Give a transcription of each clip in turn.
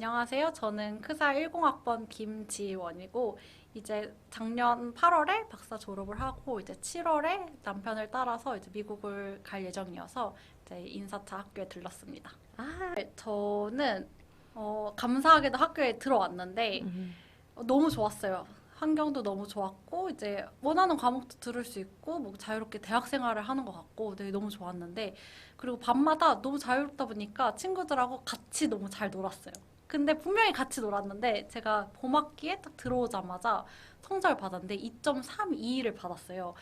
안녕하세요. 저는 크사 10학번 김지원이고 이제 작년 8월에 박사 졸업을 하고 이제 7월에 남편을 따라서 이제 미국을 갈 예정이어서 이제 인사차 학교에 들렀습니다. 저는 감사하게도 학교에 들어왔는데 너무 좋았어요. 환경도 너무 좋았고 이제 원하는 과목도 들을 수 있고 뭐 자유롭게 대학 생활을 하는 것 같고 되게 너무 좋았는데 그리고 밤마다 너무 자유롭다 보니까 친구들하고 같이 너무 잘 놀았어요. 근데 분명히 같이 놀았는데 제가 봄학기에 딱 들어오자마자 성적을 받았는데 2.32를 받았어요.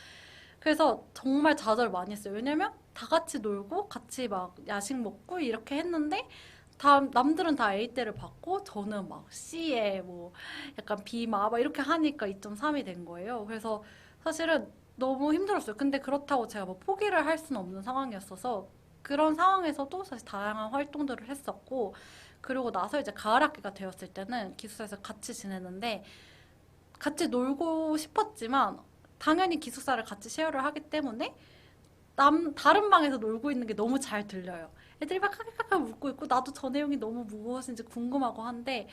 그래서 정말 좌절 많이 했어요. 왜냐면 다 같이 놀고 같이 막 야식 먹고 이렇게 했는데 다 남들은 다 A대를 받고 저는 막 C에 뭐 약간 B마 막 이렇게 하니까 2.3이 된 거예요. 그래서 사실은 너무 힘들었어요. 근데 그렇다고 제가 뭐 포기를 할 수는 없는 상황이었어서 그런 상황에서도 사실 다양한 활동들을 했었고 그리고 나서 이제 가을 학기가 되었을 때는 기숙사에서 같이 지냈는데 같이 놀고 싶었지만 당연히 기숙사를 같이 쉐어를 하기 때문에 다른 방에서 놀고 있는 게 너무 잘 들려요. 애들이 막 카카카카 웃고 있고 나도 저 내용이 너무 무엇인지 궁금하고 한데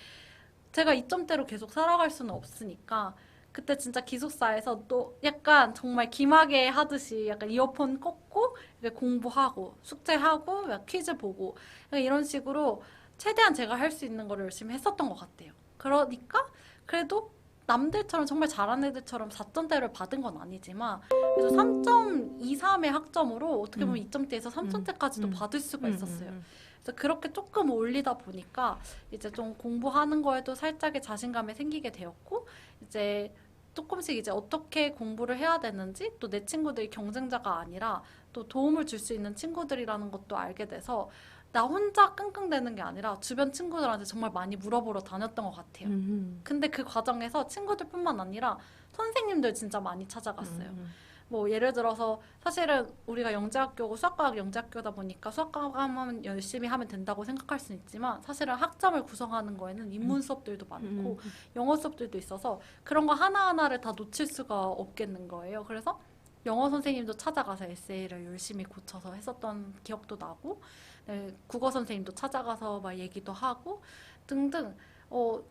제가 이점대로 계속 살아갈 수는 없으니까 그때 진짜 기숙사에서 또 약간 정말 기마개 하듯이 약간 이어폰 꽂고 이렇게 공부하고 숙제하고 퀴즈 보고 약간 이런 식으로 최대한 제가 할 수 있는 거를 열심히 했었던 것 같아요. 그러니까 그래도 남들처럼 정말 잘하는 애들처럼 4점대를 받은 건 아니지만 그래도 3.23의 학점으로 어떻게 보면 음, 2점대에서 음, 3점대까지도 음, 받을 수가 있었어요. 음. 그래서 그렇게 조금 올리다 보니까 이제 좀 공부하는 거에도 살짝의 자신감이 생기게 되었고 이제 조금씩 이제 어떻게 공부를 해야 되는지 또 내 친구들이 경쟁자가 아니라 또 도움을 줄 수 있는 친구들이라는 것도 알게 돼서 나 혼자 끙끙대는 게 아니라 주변 친구들한테 정말 많이 물어보러 다녔던 것 같아요. 음, 근데 그 과정에서 친구들뿐만 아니라 선생님들 진짜 많이 찾아갔어요. 음, 뭐 예를 들어서 사실은 우리가 영재학교고 수학과학 영재학교다 보니까 수학과학만 열심히 하면 된다고 생각할 수는 있지만 사실은 학점을 구성하는 거에는 인문 수업들도 많고 음, 영어 수업들도 있어서 그런 거 하나하나를 다 놓칠 수가 없겠는 거예요. 그래서 영어 선생님도 찾아가서 에세이를 열심히 고쳐서 했었던 기억도 나고 네, 국어 선생님도 찾아가서 막 얘기도 하고 등등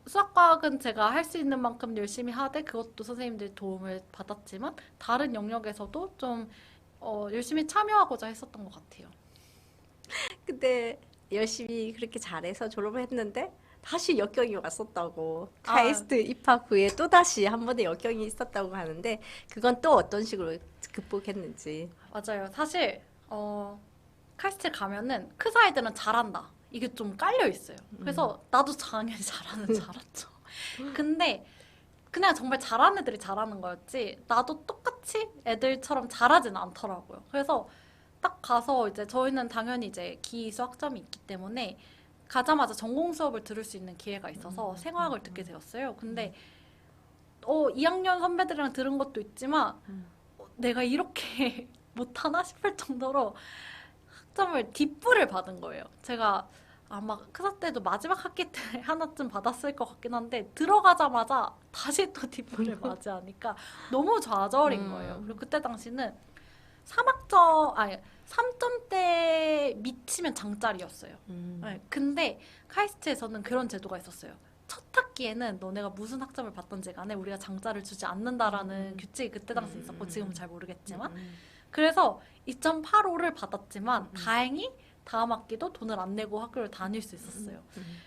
수학과학은 제가 할 수 있는 만큼 열심히 하되 그것도 선생님들 도움을 받았지만 다른 영역에서도 좀 열심히 참여하고자 했었던 것 같아요. 근데 열심히 그렇게 잘해서 졸업을 했는데 다시 역경이 왔었다고. 아, 카이스트 입학 후에 또 다시 한 번의 역경이 있었다고 하는데 그건 또 어떤 식으로 극복했는지. 맞아요. 사실 카이스트 가면은 크사 애들은 잘한다. 이게 좀 깔려 있어요. 그래서 나도 당연히 잘하는 줄 알았죠. 근데 그냥 정말 잘하는 애들이 잘하는 거였지 나도 똑같이 애들처럼 잘하진 않더라고요. 그래서 딱 가서 이제 저희는 당연히 이제 기수 학점이 있기 때문에 가자마자 전공 수업을 들을 수 있는 기회가 있어서 생화학을 듣게 되었어요. 근데 2학년 선배들이랑 들은 것도 있지만 내가 이렇게 못하나 싶을 정도로 학점을 뒷불을 받은 거예요. 제가 아마 크사 때도 마지막 학기 때 하나쯤 받았을 것 같긴 한데 들어가자마자 다시 또 뒷불을 맞이하니까 너무 좌절인 거예요. 그리고 그때 당시는 3학점 아니 3점대 미치면 장짤이었어요. 네, 근데 카이스트에서는 그런 제도가 있었어요. 첫 학기에는 너네가 무슨 학점을 받던지 간에 우리가 장짜를 주지 않는다라는 규칙이 그때 당시 있었고 지금은 잘 모르겠지만 그래서 2.85를 받았지만 다행히 다음 학기도 돈을 안 내고 학교를 다닐 수 있었어요.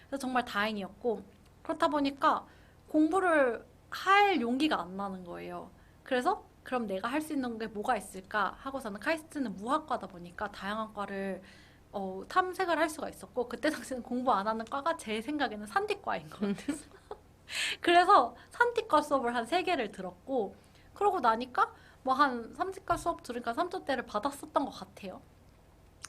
그래서 정말 다행이었고 그렇다 보니까 공부를 할 용기가 안 나는 거예요. 그래서 그럼 내가 할 수 있는 게 뭐가 있을까 하고서는 카이스트는 무학과다 보니까 다양한 과를 탐색을 할 수가 있었고 그때 당시는 공부 안 하는 과가 제 생각에는 산디과인 것 같아요. 그래서 산디과 수업을 한 3개를 들었고 그러고 나니까 뭐 한 산디과 수업 들으니까 3점대를 받았었던 것 같아요.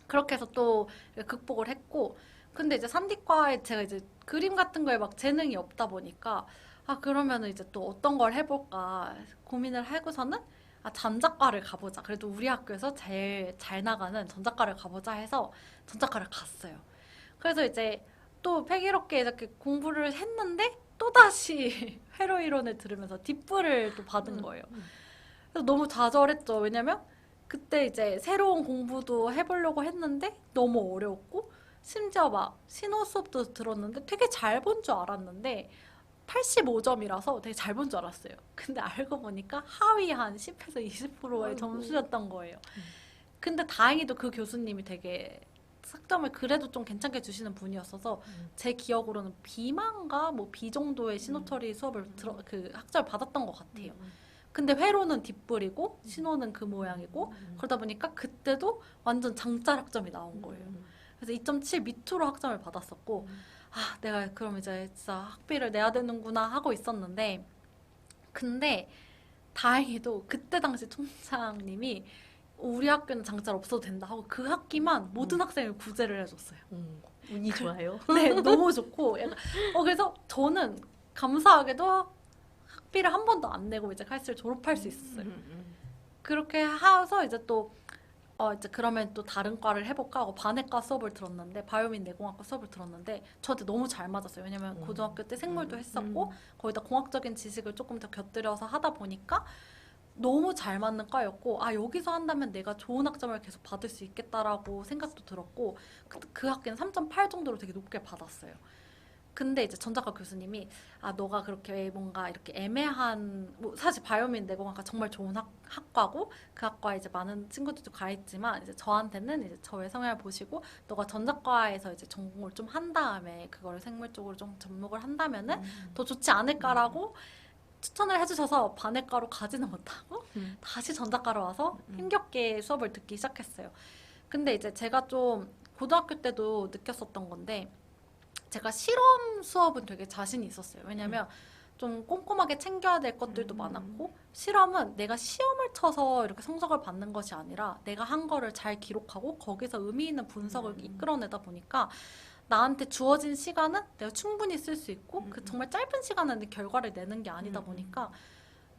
그렇게 해서 또 극복을 했고 근데 이제 산디과에 제가 이제 그림 같은 거에 막 재능이 없다 보니까 아 그러면은 이제 또 어떤 걸 해볼까 고민을 하고서는 아 전자과를 가보자 그래도 우리 학교에서 제일 잘 나가는 전자과를 가보자 해서 전자과를 갔어요. 그래서 이제 또 패기롭게 이렇게 공부를 했는데 또다시 회로 이론을 들으면서 뒷불을 또 받은 거예요. 그래서 너무 좌절했죠. 왜냐면 그때 이제 새로운 공부도 해보려고 했는데 너무 어려웠고 심지어 막 신호 수업도 들었는데 되게 잘 본 줄 알았는데 85점이라서 되게 잘 본 줄 알았어요. 근데 알고 보니까 하위 한 10에서 20%의 아이고. 점수였던 거예요. 근데 다행히도 그 교수님이 되게 학점을 그래도 좀 괜찮게 주시는 분이었어서 제 기억으로는 B만가 뭐 B 정도의 신호처리 수업을 그 학점을 받았던 것 같아요. 근데 회로는 뒷불이고 신호는 그 모양이고 그러다 보니까 그때도 완전 장짤 학점이 나온 거예요. 그래서 2.7 밑으로 학점을 받았었고 아 내가 그럼 이제 진짜 학비를 내야 되는구나 하고 있었는데 근데 다행히도 그때 당시 총장님이 우리 학교는 장짤 없어도 된다 하고 그 학기만 모든 학생을 구제를 해줬어요. 운이 좋아요. 네, 너무 좋고 약간 그래서 저는 감사하게도 학비를 한 번도 안 내고 이제 칼스를 졸업할 수 있었어요. 그렇게 해서 이제 또 이제 그러면 또 다른 과를 해볼까 하고 반외과 수업을 들었는데 바이오민 내공학과 수업을 들었는데 저한테 너무 잘 맞았어요. 왜냐면 고등학교 때 생물도 했었고 거기다 공학적인 지식을 조금 더 곁들여서 하다 보니까 너무 잘 맞는 과였고 아 여기서 한다면 내가 좋은 학점을 계속 받을 수 있겠다라고 생각도 들었고 그 학기는 3.8 정도로 되게 높게 받았어요. 근데 이제 전작가 교수님이 아 너가 그렇게 뭔가 이렇게 애매한 뭐 사실 바이오민 내공학과 정말 좋은 학과고 그 학과에 이제 많은 친구들도 가 있지만 이제 저한테는 이제 저의 성향을 보시고 너가 전작과에서 이제 전공을 좀 한 다음에 그거를 생물 쪽으로 좀 접목을 한다면은 더 좋지 않을까라고 추천을 해주셔서 반외과로 가지는 못하고 다시 전작과로 와서 힘겹게 수업을 듣기 시작했어요. 근데 이제 제가 좀 고등학교 때도 느꼈었던 건데 제가 실험 수업은 되게 자신이 있었어요. 왜냐면 좀 꼼꼼하게 챙겨야 될 것들도 많았고 실험은 내가 시험을 쳐서 이렇게 성적을 받는 것이 아니라 내가 한 거를 잘 기록하고 거기서 의미 있는 분석을 이끌어내다 보니까 나한테 주어진 시간은 내가 충분히 쓸 수 있고 그 정말 짧은 시간에 결과를 내는 게 아니다 보니까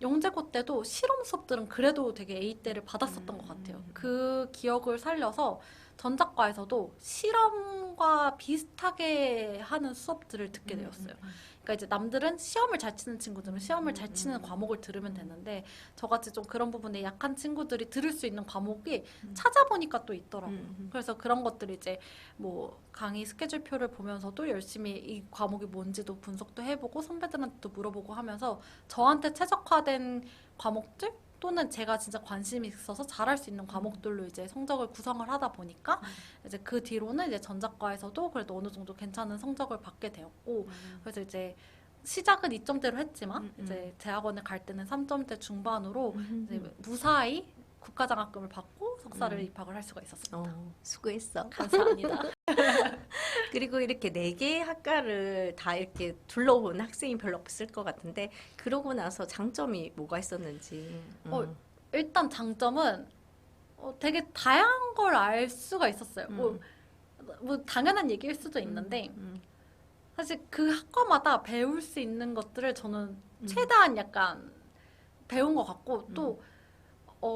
영재고 때도 실험 수업들은 그래도 되게 A대를 받았었던 것 같아요. 그 기억을 살려서 전작과에서도 실험과 비슷하게 하는 수업들을 듣게 되었어요. 그러니까 이제 남들은 시험을 잘 치는 친구들은 시험을 잘 치는 과목을 들으면 되는데 저같이 좀 그런 부분에 약한 친구들이 들을 수 있는 과목이 찾아보니까 또 있더라고요. 그래서 그런 것들을 이제 뭐 강의 스케줄표를 보면서도 열심히 이 과목이 뭔지도 분석도 해보고 선배들한테도 물어보고 하면서 저한테 최적화된 과목들 또는 제가 진짜 관심이 있어서 잘할 수 있는 과목들로 이제 성적을 구성을 하다 보니까 이제 그 뒤로는 이제 전작과에서도 그래도 어느 정도 괜찮은 성적을 받게 되었고 그래서 이제 시작은 2점대로 했지만 이제 대학원을 갈 때는 3점대 중반으로 이제 무사히 국가장학금을 받고 석사를 입학을 할 수가 있었습니다. 수고했어. 감사합니다. 그리고 이렇게 4개의 학과를 다 이렇게 둘러본 학생이 별로 없을 것 같은데 그러고 나서 장점이 뭐가 있었는지. 일단 장점은 되게 다양한 걸 알 수가 있었어요. 뭐 당연한 얘기일 수도 있는데 사실 그 학과마다 배울 수 있는 것들을 저는 최대한 약간 배운 것 같고 또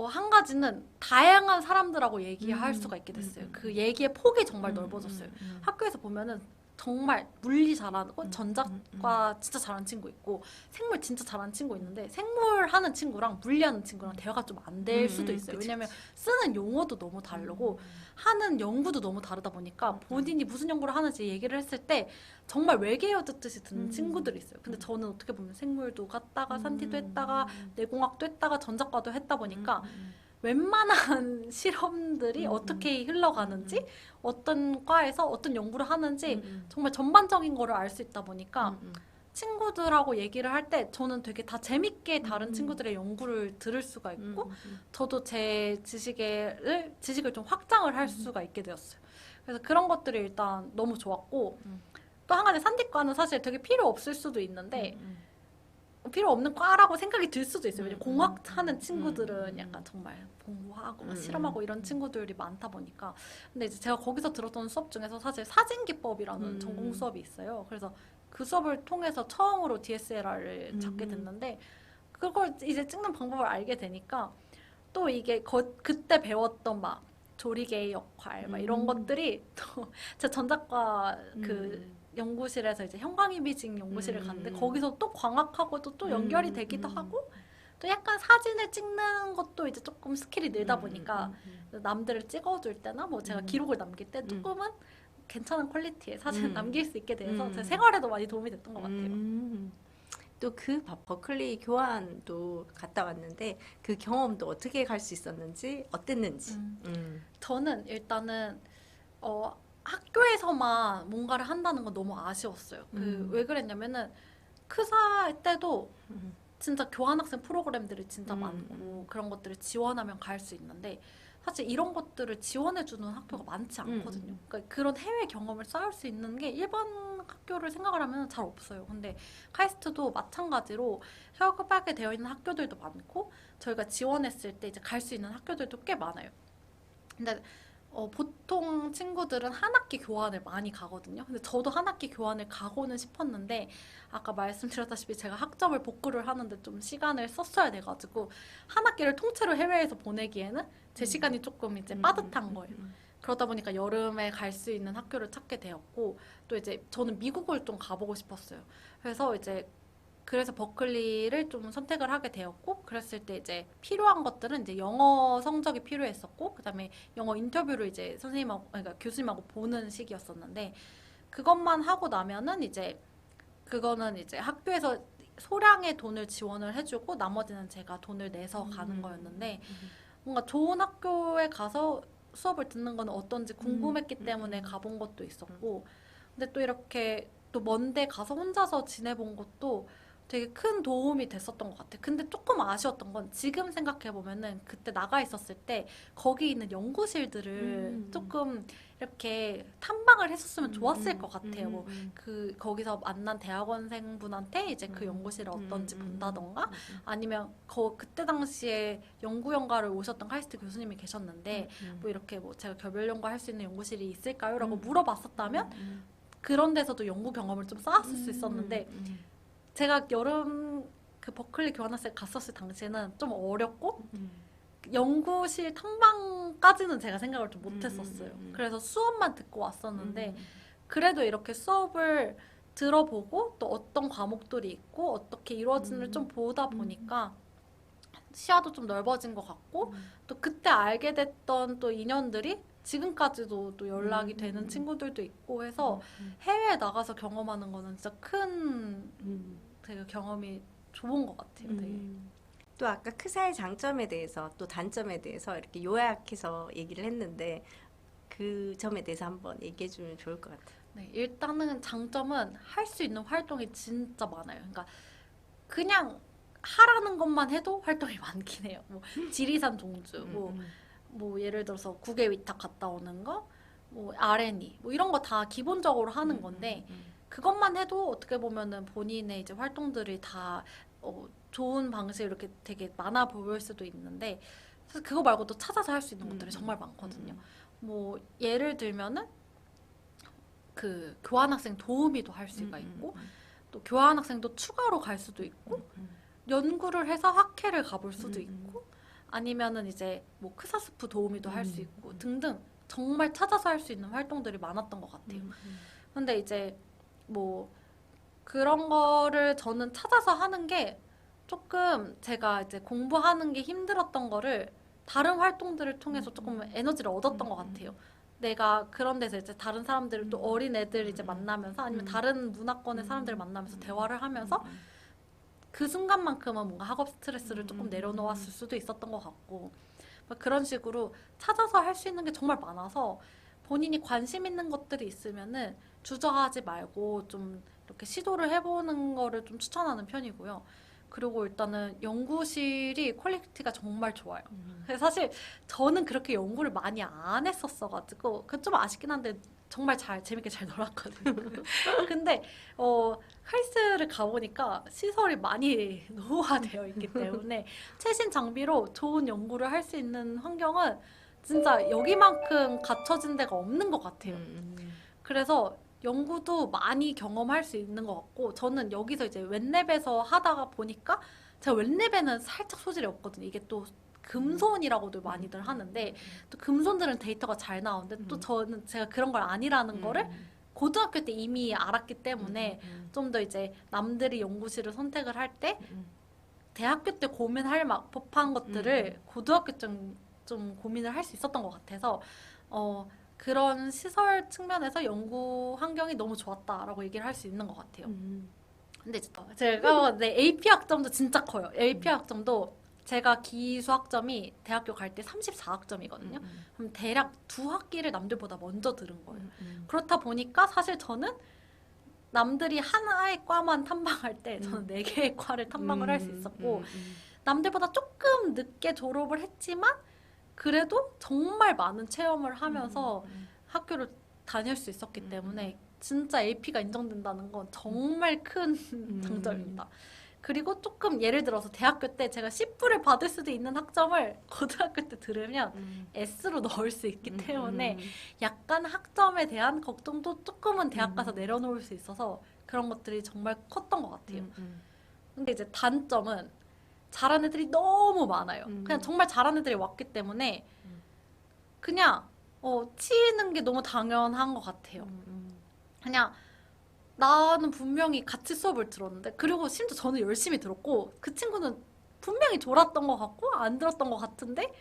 한 가지는 다양한 사람들하고 얘기할 수가 있게 됐어요. 그 얘기의 폭이 정말 넓어졌어요. 학교에서 보면은 정말 물리 잘하고 전자과 진짜 잘하는 친구 있고 생물 진짜 잘하는 친구 있는데 생물 하는 친구랑 물리 하는 친구랑 대화가 좀 안 될 수도 있어요. 왜냐면 쓰는 용어도 너무 다르고 하는 연구도 너무 다르다 보니까 본인이 무슨 연구를 하는지 얘기를 했을 때 정말 외계어 듣듯이 듣는 친구들이 있어요. 근데 저는 어떻게 보면 생물도 갔다가 산티도 했다가 내공학도 했다가 전자과도 했다 보니까 웬만한 실험들이 어떻게 흘러가는지 어떤 과에서 어떤 연구를 하는지 정말 전반적인 거를 알 수 있다 보니까 친구들하고 얘기를 할 때 저는 되게 다 재밌게 다른 친구들의 연구를 들을 수가 있고 저도 제 지식을 좀 확장을 할 수가 있게 되었어요. 그래서 그런 것들이 일단 너무 좋았고 또 한 가지 산디과는 사실 되게 필요 없을 수도 있는데 필요 없는 과라고 생각이 들 수도 있어요. 왜냐면 공학 하는 친구들은 약간 정말 공부하고 막 실험하고 이런 친구들이 많다 보니까. 근데 이제 제가 거기서 들었던 수업 중에서 사실 사진기법이라는 전공 수업이 있어요. 그래서 그 수업을 통해서 처음으로 DSLR을 잡게 됐는데 그걸 이제 찍는 방법을 알게 되니까 또 이게 그때 배웠던 막 조리개의 역할 막 이런 것들이 또 제 전작과 그 연구실에서 이제 형광이미징 연구실을 갔는데 거기서 또 광학하고도 또 연결이 되기도 하고 또 약간 사진을 찍는 것도 이제 조금 스킬이 늘다 보니까 남들을 찍어줄 때나 뭐 제가 기록을 남길 때 조금은 괜찮은 퀄리티의 사진을 남길 수 있게 돼서 제 음. 생활에도 많이 도움이 됐던 것 같아요. 또 그 버클리 교환도 갔다 왔는데 그 경험도 어떻게 갈 수 있었는지 어땠는지. 저는 일단은 학교에서만 뭔가를 한다는 건 너무 아쉬웠어요. 왜 그랬냐면은 크사 때도 진짜 교환학생 프로그램들이 진짜 많고 그런 것들을 지원하면 갈 수 있는데 사실 이런 것들을 지원해주는 학교가 많지 않거든요. 그러니까 그런 해외 경험을 쌓을 수 있는 게 일반 학교를 생각을 하면 잘 없어요. 근데 카이스트도 마찬가지로 협업하게 되어 있는 학교들도 많고 저희가 지원했을 때 이제 갈 수 있는 학교들도 꽤 많아요. 근데 보통 친구들은 한 학기 교환을 많이 가거든요. 근데 저도 한 학기 교환을 가고는 싶었는데 아까 말씀드렸다시피 제가 학점을 복구를 하는데 좀 시간을 썼어야 돼가지고 한 학기를 통째로 해외에서 보내기에는 제 시간이 조금 이제 빠듯한 거예요. 그러다 보니까 여름에 갈 수 있는 학교를 찾게 되었고 또 이제 저는 미국을 좀 가보고 싶었어요. 그래서 버클리를 좀 선택을 하게 되었고 그랬을 때 이제 필요한 것들은 이제 영어 성적이 필요했었고 그다음에 영어 인터뷰를 이제 선생님하고 그러니까 교수님하고 보는 시기였었는데 그것만 하고 나면은 이제 그거는 이제 학교에서 소량의 돈을 지원을 해주고 나머지는 제가 돈을 내서 가는 거였는데 뭔가 좋은 학교에 가서 수업을 듣는 건 어떤지 궁금했기 때문에 가본 것도 있었고 근데 또 이렇게 또 먼데 가서 혼자서 지내본 것도 되게 큰 도움이 됐었던 것 같아요. 근데 조금 아쉬웠던 건 지금 생각해보면은 그때 나가 있었을 때 거기 있는 연구실들을 조금 이렇게 탐방을 했었으면 좋았을 것 같아요. 뭐 거기서 만난 대학원생분한테 이제 그 연구실이 어떤지 본다던가 아니면 그때 당시에 연구연가를 오셨던 카이스트 교수님이 계셨는데 뭐 이렇게 뭐 제가 결별 연구할 수 있는 연구실이 있을까요? 라고 물어봤었다면 그런 데서도 연구 경험을 좀 쌓았을 수 있었는데 제가 여름 그 버클리 교환학생 갔었을 당시에는 좀 어렵고 연구실 탐방까지는 제가 생각을 좀 못했었어요. 그래서 수업만 듣고 왔었는데 그래도 이렇게 수업을 들어보고 또 어떤 과목들이 있고 어떻게 이루어지는지 좀 보다 보니까 시야도 좀 넓어진 것 같고 또 그때 알게 됐던 또 인연들이 지금까지도 또 연락이 되는 친구들도 있고 해서 해외에 나가서 경험하는 거는 진짜 큰 되게 경험이 좋은 것 같아요. 되게. 또 아까 크사의 장점에 대해서 또 단점에 대해서 이렇게 요약해서 얘기를 했는데 그 점에 대해서 한번 얘기해 주면 좋을 것 같아요. 네, 일단은 장점은 할 수 있는 활동이 진짜 많아요. 그러니까 그냥 하라는 것만 해도 활동이 많긴 해요. 뭐 지리산 종주, 뭐 예를 들어서 국외 위탁 갔다 오는 거, 뭐 R&E, 뭐 이런 거 다 기본적으로 하는 건데 그것만 해도 어떻게 보면은 본인의 이제 활동들이 다 좋은 방식으로 이렇게 되게 많아 보일 수도 있는데 사실 그거 말고도 찾아서 할 수 있는 것들이 정말 많거든요. 뭐 예를 들면은 그 교환학생 도우미도 할 수가 있고 또 교환학생도 추가로 갈 수도 있고 연구를 해서 학회를 가볼 수도 있고 아니면은 이제 뭐 크사스프 도우미도 할 수 있고 등등 정말 찾아서 할 수 있는 활동들이 많았던 것 같아요. 근데 이제 뭐 그런 거를 저는 찾아서 하는 게 조금 제가 이제 공부하는 게 힘들었던 거를 다른 활동들을 통해서 조금 에너지를 얻었던 것 같아요. 내가 그런 데서 이제 다른 사람들을 또 어린 애들 이제 만나면서 아니면 다른 문화권의 사람들을 만나면서 대화를 하면서 그 순간만큼은 뭔가 학업 스트레스를 조금 내려놓았을 수도 있었던 것 같고 막 그런 식으로 찾아서 할 수 있는 게 정말 많아서 본인이 관심 있는 것들이 있으면은 주저하지 말고 좀 이렇게 시도를 해보는 거를 좀 추천하는 편이고요. 그리고 일단은 연구실이 퀄리티가 정말 좋아요. 그래서 사실 저는 그렇게 연구를 많이 안 했었어가지고 그 좀 아쉽긴 한데 정말 재밌게 잘 놀았거든요. 근데 카이스트를 가보니까 시설이 많이 노후화되어 있기 때문에 최신 장비로 좋은 연구를 할 수 있는 환경은 진짜 여기만큼 갖춰진 데가 없는 것 같아요. 그래서 연구도 많이 경험할 수 있는 것 같고 저는 여기서 이제 웹랩에서 하다가 보니까 제가 웹랩에는 살짝 소질이 없거든요. 이게 또 금손이라고도 많이들 하는데 또 금손들은 데이터가 잘 나오는데 또 저는 제가 그런 걸 아니라는 거를 고등학교 때 이미 알았기 때문에 좀 더 이제 남들이 연구실을 선택을 할 때 대학교 때 고민할 법한 것들을 고등학교 좀 고민을 할 수 있었던 것 같아서 그런 시설 측면에서 연구 환경이 너무 좋았다라고 얘기를 할 수 있는 것 같아요. 근데 이제 또 제가 네, AP 학점도 진짜 커요. AP 학점도 제가 기수 학점이 대학교 갈 때 34학점이거든요. 그럼 대략 2학기를 남들보다 먼저 들은 거예요. 그렇다 보니까 사실 저는 남들이 하나의 과만 탐방할 때 저는 4개의 과를 탐방을 할 수 있었고 남들보다 조금 늦게 졸업을 했지만 그래도 정말 많은 체험을 하면서 학교를 다닐 수 있었기 때문에 진짜 AP가 인정된다는 건 정말 큰 장점입니다. 그리고 조금 예를 들어서 대학교 때 제가 C불을 받을 수도 있는 학점을 고등학교 때 들으면 S로 넣을 수 있기 때문에 약간 학점에 대한 걱정도 조금은 대학 가서 내려놓을 수 있어서 그런 것들이 정말 컸던 것 같아요. 근데 이제 단점은 잘하는 애들이 너무 많아요. 그냥 정말 잘하는 애들이 왔기 때문에 그냥 치이는 게 너무 당연한 것 같아요. 그냥 나는 분명히 같이 수업을 들었는데 그리고 심지어 저는 열심히 들었고 그 친구는 분명히 졸았던 것 같고 안 들었던 것 같은데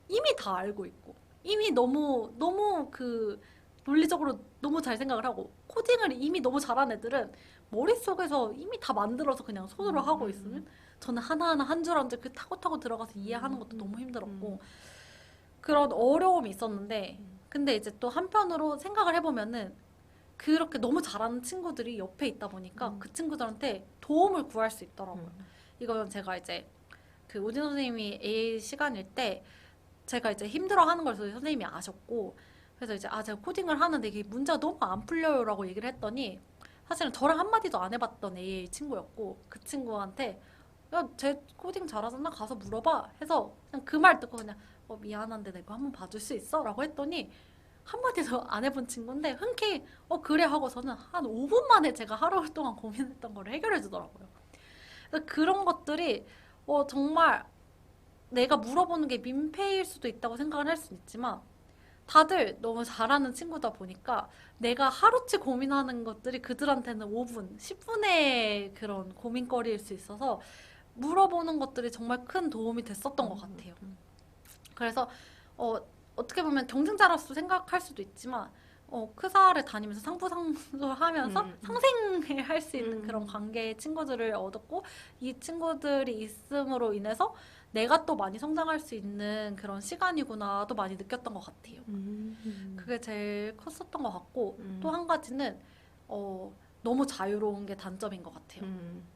이미 다 알고 있고 이미 너무 그 논리적으로 너무 잘 생각을 하고 코딩을 이미 너무 잘한 애들은 머릿속에서 이미 다 만들어서 그냥 손으로 하고 있으면 저는 하나하나 한 줄 한 줄 그 타고 들어가서 이해하는 것도 너무 힘들었고 그런 어려움이 있었는데 근데 이제 또 한편으로 생각을 해보면은 그렇게 너무 잘하는 친구들이 옆에 있다 보니까 그 친구들한테 도움을 구할 수 있더라고요. 이건 제가 이제 그 오진 선생님이 AA 시간일 때 제가 이제 힘들어하는 걸 선생님이 아셨고 그래서 이제 제가 코딩을 하는데 이게 문제가 너무 안 풀려요라고 얘기를 했더니 사실은 저랑 한마디도 안 해봤던 AA 친구였고 그 친구한테 야, 쟤 코딩 잘하잖아 가서 물어봐 해서 그냥 그 말 듣고 그냥 미안한데 내가 한번 봐줄 수 있어? 라고 했더니 한마디도 안 해본 친구인데 흔쾌히 그래 하고서는 한 5분 만에 제가 하루 동안 고민했던 거를 해결해 주더라고요. 그래서 그런 것들이 정말 내가 물어보는 게 민폐일 수도 있다고 생각을 할 수는 있지만 다들 너무 잘하는 친구다 보니까 내가 하루치 고민하는 것들이 그들한테는 5분, 10분의 그런 고민거리일 수 있어서 물어보는 것들이 정말 큰 도움이 됐었던 것 같아요. 그래서 어떻게 보면 경쟁자로서 생각할 수도 있지만 크사를 다니면서 상부상조 하면서 상생을 할 수 있는 그런 관계의 친구들을 얻었고 이 친구들이 있음으로 인해서 내가 또 많이 성장할 수 있는 그런 시간이구나 또 많이 느꼈던 것 같아요. 그게 제일 컸었던 것 같고 또 한 가지는 너무 자유로운 게 단점인 것 같아요.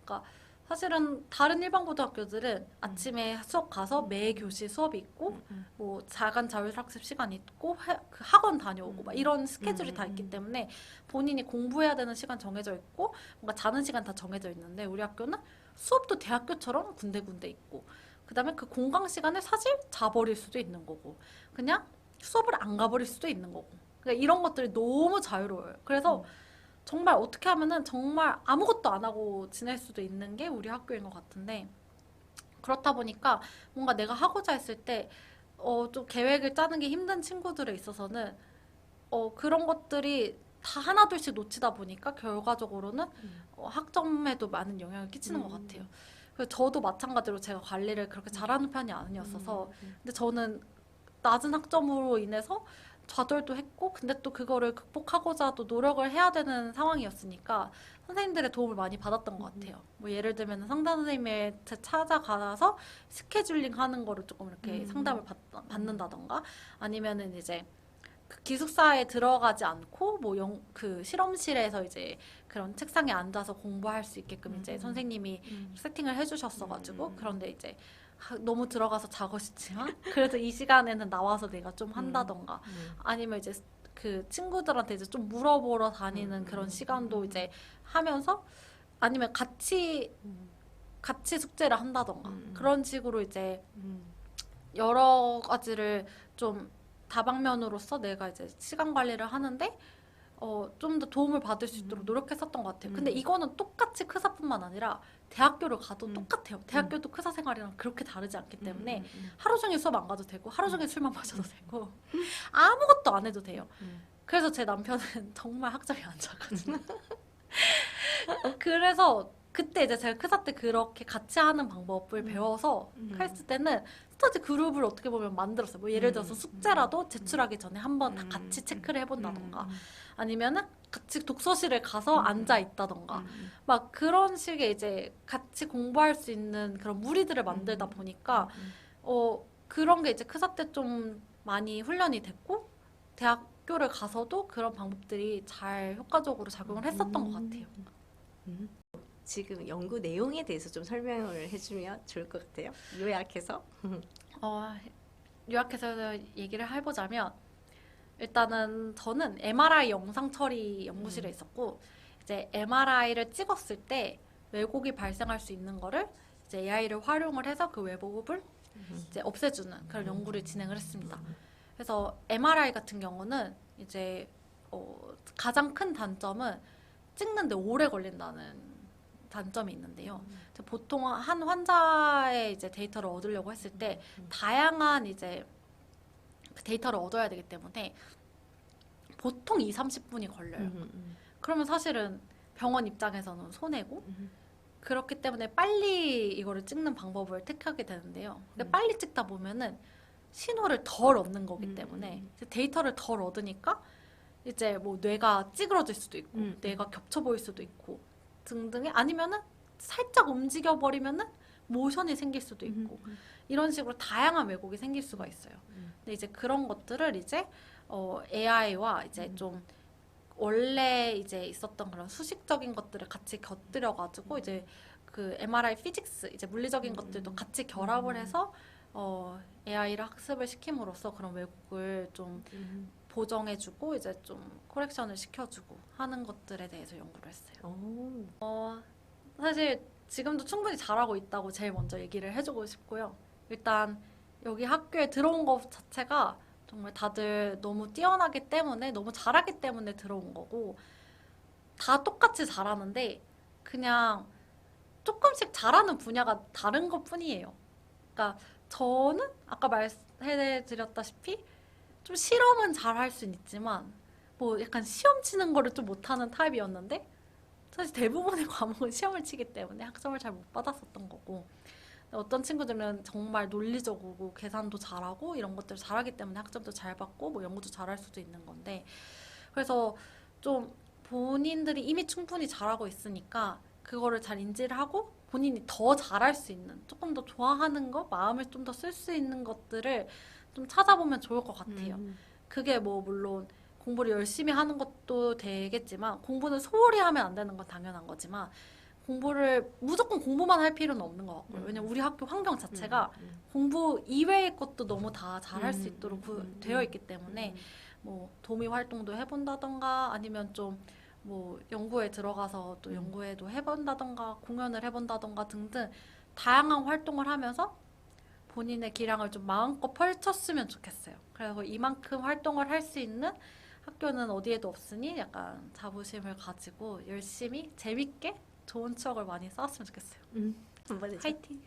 그러니까 사실은 다른 일반 고등학교들은 아침에 수업 가서 매 교시 수업이 있고 뭐 자간 자율학습 시간이 있고 그 학원 다녀오고 막 이런 스케줄이 다 있기 때문에 본인이 공부해야 되는 시간 정해져 있고 뭔가 자는 시간 다 정해져 있는데 우리 학교는 수업도 대학교처럼 군데군데 있고 그다음에 그 공강 시간을 사실 자버릴 수도 있는 거고 그냥 수업을 안 가버릴 수도 있는 거고 그러니까 이런 것들이 너무 자유로워요. 그래서 정말 어떻게 하면은 정말 아무것도 안 하고 지낼 수도 있는 게 우리 학교인 것 같은데 그렇다 보니까 뭔가 내가 하고자 했을 때 좀 계획을 짜는 게 힘든 친구들에 있어서는 그런 것들이 다 하나둘씩 놓치다 보니까 결과적으로는 학점에도 많은 영향을 끼치는 것 같아요. 그래서 저도 마찬가지로 제가 관리를 그렇게 잘하는 편이 아니었어서 근데 저는 낮은 학점으로 인해서 좌절도 했고 근데 또 그거를 극복하고자 또 노력을 해야 되는 상황이었으니까 선생님들의 도움을 많이 받았던 것 같아요. 뭐 예를 들면 상담 선생님한테 찾아가서 스케줄링 하는 거를 조금 이렇게 상담을 받는다던가 아니면은 이제 그 기숙사에 들어가지 않고 뭐 그 실험실에서 이제 그런 책상에 앉아서 공부할 수 있게끔 이제 선생님이 세팅을 해주셨어가지고 그런데 이제 너무 들어가서 자고 싶지만 그래도 이 시간에는 나와서 내가 좀 한다던가 아니면 이제 그 친구들한테 이제 좀 물어보러 다니는 그런 시간도 이제 하면서 아니면 같이 숙제를 한다던가 그런 식으로 이제 여러 가지를 좀 다방면으로서 내가 이제 시간 관리를 하는데 좀 더 도움을 받을 수 있도록 노력했었던 것 같아요. 근데 이거는 똑같이 크사뿐만 아니라 대학교를 가도 똑같아요. 대학교도 크사 생활이랑 그렇게 다르지 않기 때문에 하루 종일 수업 안 가도 되고 하루 종일 술만 마셔도 되고 아무것도 안 해도 돼요. 그래서 제 남편은 정말 학점이 안 좋거든요. 그래서 그때 이제 제가 크사 때 그렇게 같이 하는 방법을 배워서 했을 때는 학자지 그룹을 어떻게 보면 만들었어요. 뭐 예를 들어서 숙제라도 제출하기 전에 한번 다 같이 체크를 해본다던가 아니면은 같이 독서실에 가서 앉아 있다던가 막 그런 식의 이제 같이 공부할 수 있는 그런 무리들을 만들다 보니까 그런 게 이제 크사 때 좀 많이 훈련이 됐고 대학교를 가서도 그런 방법들이 잘 효과적으로 작용을 했었던 것 같아요. 지금 연구 내용에 대해서 좀 설명을 해주면 좋을 것 같아요. 요약해서. 요약해서 얘기를 해보자면 일단은 저는 MRI 영상 처리 연구실에 있었고 이제 MRI를 찍었을 때 왜곡이 발생할 수 있는 거를 이제 AI를 활용을 해서 그 왜곡을 이제 없애주는 그런 연구를 진행을 했습니다. 그래서 MRI 같은 경우는 이제 가장 큰 단점은 찍는데 오래 걸린다는 단점이 있는데요. 보통 한 환자의 이제 데이터를 얻으려고 했을 때 다양한 이제 그 데이터를 얻어야 되기 때문에 보통 2-30분이 걸려요. 그러면 사실은 병원 입장에서는 손해고 그렇기 때문에 빨리 이거를 찍는 방법을 택하게 되는데요. 근데 빨리 찍다 보면은 신호를 덜 얻는 거기 때문에 데이터를 덜 얻으니까 이제 뭐 뇌가 찌그러질 수도 있고 뇌가 겹쳐 보일 수도 있고 등등의 아니면은 살짝 움직여 버리면은 모션이 생길 수도 있고 이런 식으로 다양한 왜곡이 생길 수가 있어요. 근데 이제 그런 것들을 이제 AI와 이제 좀 원래 이제 있었던 그런 수식적인 것들을 같이 곁들여 가지고 이제 그 MRI 피직스 이제 물리적인 것들도 같이 결합을 해서 AI를 학습을 시킴으로써 그런 왜곡을 좀 보정해주고 이제 좀 코렉션을 시켜주고 하는 것들에 대해서 연구를 했어요. 사실 지금도 충분히 잘하고 있다고 제일 먼저 얘기를 해주고 싶고요. 일단 여기 학교에 들어온 것 자체가 정말 다들 너무 뛰어나기 때문에 너무 잘하기 때문에 들어온 거고 다 똑같이 잘하는데 그냥 조금씩 잘하는 분야가 다른 것 뿐이에요. 그러니까 저는 아까 말해드렸다시피 좀 실험은 잘 할 수는 있지만 뭐 약간 시험 치는 거를 좀 못하는 타입이었는데 사실 대부분의 과목은 시험을 치기 때문에 학점을 잘 못 받았었던 거고 어떤 친구들은 정말 논리적이고 계산도 잘하고 이런 것들을 잘하기 때문에 학점도 잘 받고 뭐 연구도 잘할 수도 있는 건데 그래서 좀 본인들이 이미 충분히 잘하고 있으니까 그거를 잘 인지를 하고 본인이 더 잘할 수 있는 조금 더 좋아하는 거 마음을 좀 더 쓸 수 있는 것들을 좀 찾아보면 좋을 것 같아요. 그게 뭐 물론 공부를 열심히 하는 것도 되겠지만 공부는 소홀히 하면 안 되는 건 당연한 거지만 공부를 무조건 공부만 할 필요는 없는 것 같고요. 왜냐면 우리 학교 환경 자체가 공부 이외의 것도 너무 다 잘할 수 있도록 되어 있기 때문에 뭐 도미 활동도 해본다던가 아니면 좀 뭐 연구에 들어가서 또 연구회도 해본다던가 공연을 해본다던가 등등 다양한 활동을 하면서 본인의 기량을 좀 마음껏 펼쳤으면 좋겠어요. 그래서 이만큼 활동을 할 수 있는 학교는 어디에도 없으니 약간 자부심을 가지고 열심히 재밌게 좋은 추억을 많이 쌓았으면 좋겠어요. 한번 해줘. 화이팅!